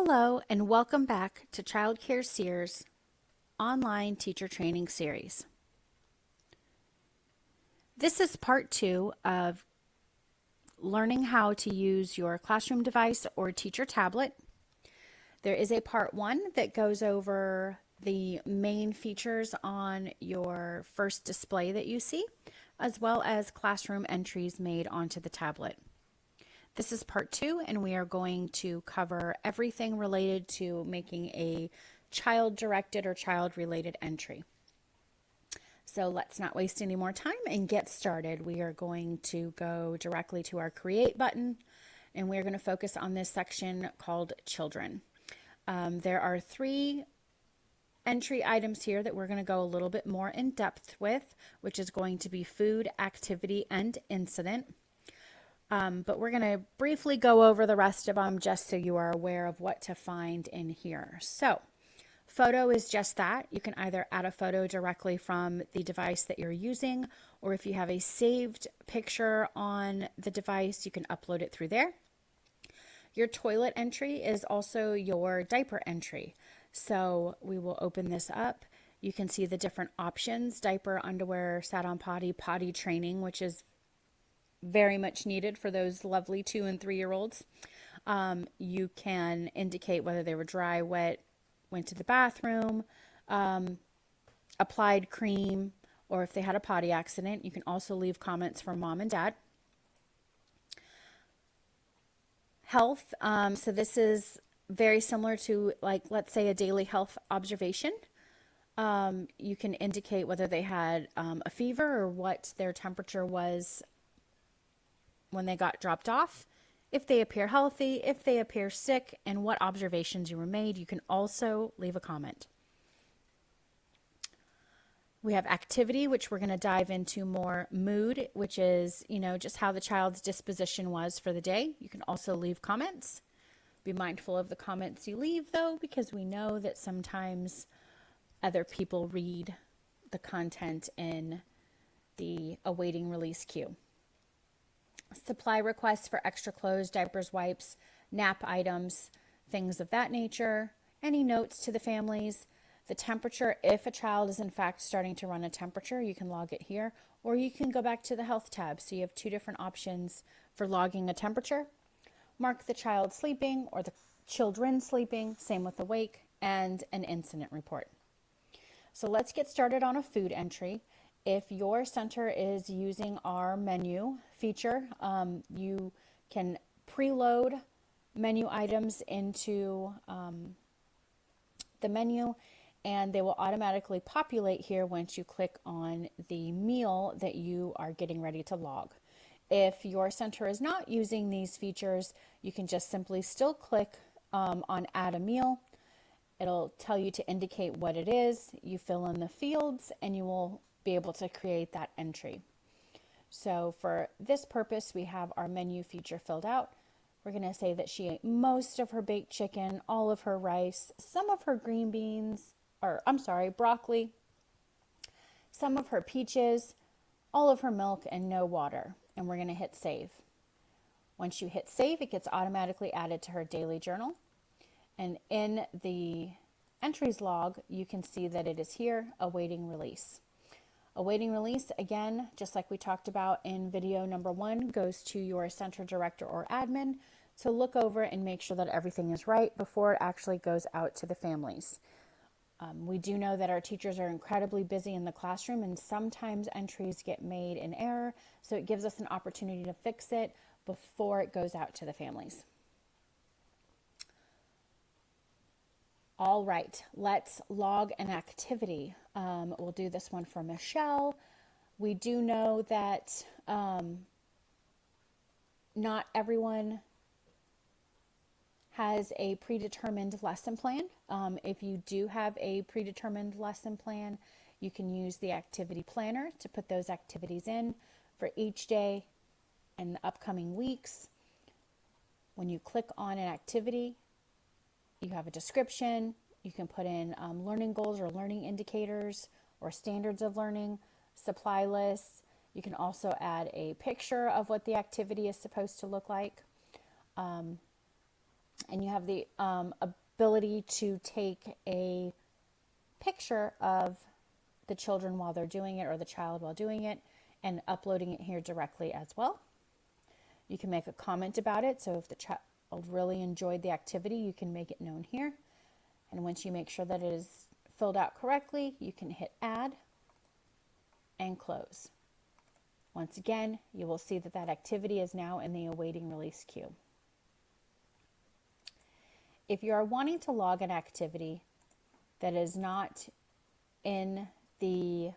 Hello and welcome back to Childcare Sears online teacher training series. This is part 2 of learning how to use your classroom device or teacher tablet. There is a part 1 that goes over the main features on your first display that you see, as well as classroom entries made onto the tablet. This is part 2, and we are going to cover everything related to making a child-directed or child-related entry. So let's not waste any more time and get started. We are going to go directly to our Create button, and we're going to focus on this section called Children. There are 3 entry items here that we're going to go a little bit more in depth with, which is going to be food, activity, and incident. But we're going to briefly go over the rest of them just so you are aware of what to find in here. So, photo is just that. You can either add a photo directly from the device that you're using, or if you have a saved picture on the device, you can upload it through there. Your toilet entry is also your diaper entry. So we will open this up. You can see the different options: diaper, underwear, sat on potty, potty training, which is very much needed for those lovely 2 and 3-year-olds. You can indicate whether they were dry, wet, went to the bathroom, applied cream, or if they had a potty accident. You can also leave comments from mom and dad. Health, so this is very similar to, like, let's say a daily health observation. You can indicate whether they had a fever or what their temperature was when they got dropped off, if they appear healthy, if they appear sick, and what observations you were made. You can also leave a comment. We have activity, which we're going to dive into more. Mood, which is, just how the child's disposition was for the day. You can also leave comments. Be mindful of the comments you leave, though, because we know that sometimes other people read the content in the awaiting release queue. Supply requests for extra clothes, diapers, wipes, nap items, things of that nature. Any notes to the families. The temperature, if a child is in fact starting to run a temperature, you can log it here, or you can go back to the health tab. So you have 2 different options for logging a temperature. Mark the child sleeping or the children sleeping, same with awake, and an incident report. So let's get started on a food entry. If your center is using our menu feature, you can preload menu items into the menu, and they will automatically populate here once you click on the meal that you are getting ready to log. If your center is not using these features, you can just simply still click on Add a Meal. It'll tell you to indicate what it is. You fill in the fields, and you will be able to create that entry. So for this purpose, we have our menu feature filled out. We're going to say that she ate most of her baked chicken, all of her rice, some of her green beans, broccoli, some of her peaches, all of her milk, and no water. And we're going to hit save. Once you hit save, it gets automatically added to her daily journal. And in the entries log, you can see that it is here, awaiting release. Awaiting release, again, just like we talked about in video number 1, goes to your center director or admin to look over and make sure that everything is right before it actually goes out to the families. We do know that our teachers are incredibly busy in the classroom, and sometimes entries get made in error, so it gives us an opportunity to fix it before it goes out to the families. All right, let's log an activity. We'll do this one for Michelle. We do know that not everyone has a predetermined lesson plan. If you do have a predetermined lesson plan, you can use the activity planner to put those activities in for each day and the upcoming weeks. When you click on an activity, you have a description. You can put in learning goals or learning indicators or standards of learning, supply lists. You can also add a picture of what the activity is supposed to look like. And you have the ability to take a picture of the children while they're doing it, or the child while doing it, and uploading it here directly as well. You can make a comment about it. So if the child really enjoyed the activity, you can make it known here. And once you make sure that it is filled out correctly, you can hit add and close. Once again, you will see that that activity is now in the awaiting release queue. If you are wanting to log an activity that is not in the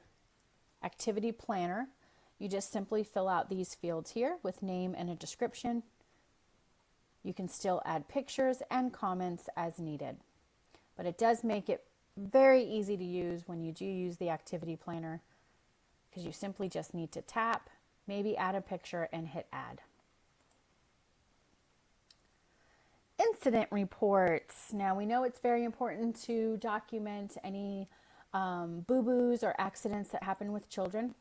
activity planner, you just simply fill out these fields here with name and a description. You can still add pictures and comments as needed, but it does make it very easy to use when you do use the activity planner, because you simply just need to tap, maybe add a picture, and hit add. Incident reports. Now we know it's very important to document any boo-boos or accidents that happen with children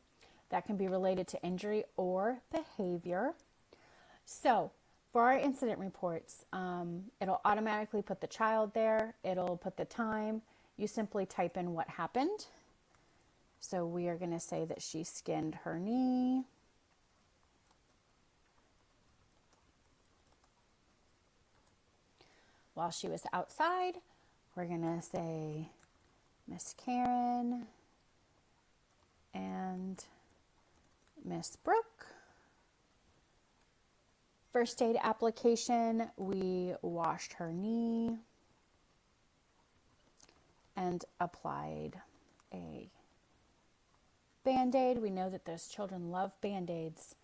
that can be related to injury or behavior. So for our incident reports, it'll automatically put the child there. It'll put the time. You simply type in what happened. So we are going to say that she skinned her knee. While she was outside. We're going to say Miss Karen and Miss Brooke. First aid application, we washed her knee and applied a Band-Aid. We know that those children love Band-Aids.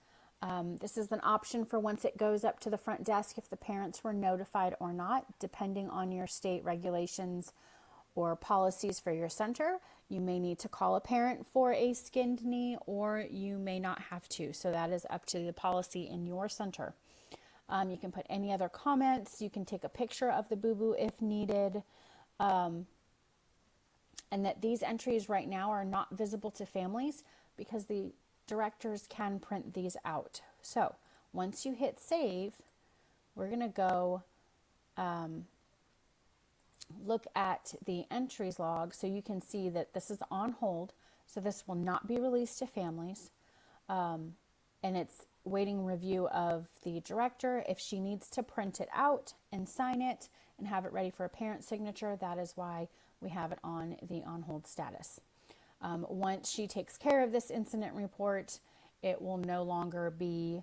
This is an option for once it goes up to the front desk if the parents were notified or not, depending on your state regulations or policies for your center. You may need to call a parent for a skinned knee, or you may not have to. So that is up to the policy in your center. You can put any other comments. You can take a picture of the boo-boo if needed. And that these entries right now are not visible to families because the directors can print these out. So once you hit save, we're going to go look at the entries log so you can see that this is on hold. So this will not be released to families. And it's waiting review of the director. If she needs to print it out and sign it and have it ready for a parent signature, that is why we have it on the on hold status. Once she takes care of this incident report, it will no longer be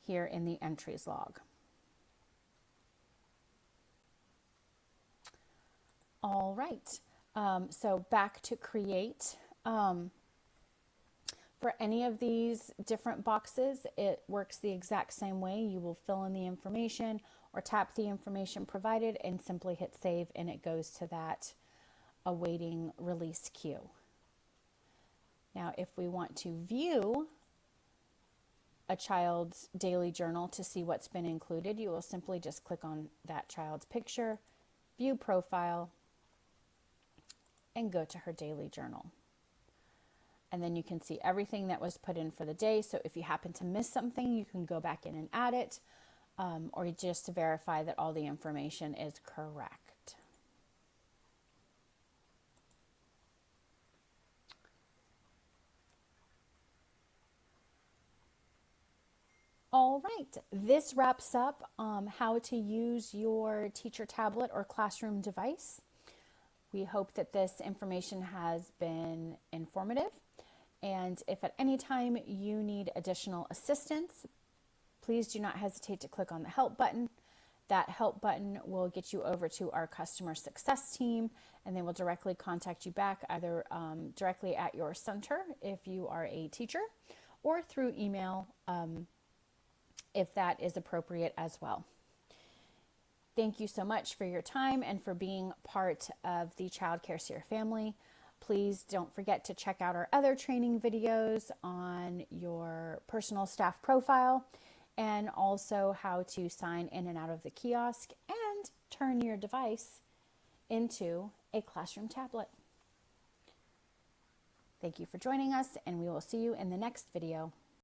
here in the entries log. All right, so back to create. For any of these different boxes, it works the exact same way. You will fill in the information or tap the information provided and simply hit save, and it goes to that awaiting release queue. Now, if we want to view a child's daily journal to see what's been included, you will simply just click on that child's picture, view profile, and go to her daily journal. And then you can see everything that was put in for the day. So if you happen to miss something, you can go back in and add it, or just to verify that all the information is correct. All right, this wraps up how to use your teacher tablet or classroom device. We hope that this information has been informative. And if at any time you need additional assistance, please do not hesitate to click on the help button. That help button will get you over to our customer success team, and they will directly contact you back either directly at your center if you are a teacher, or through email if that is appropriate as well. Thank you so much for your time and for being part of the Child Care Seer family. Please don't forget to check out our other training videos on your personal staff profile, and also how to sign in and out of the kiosk and turn your device into a classroom tablet. Thank you for joining us, and we will see you in the next video.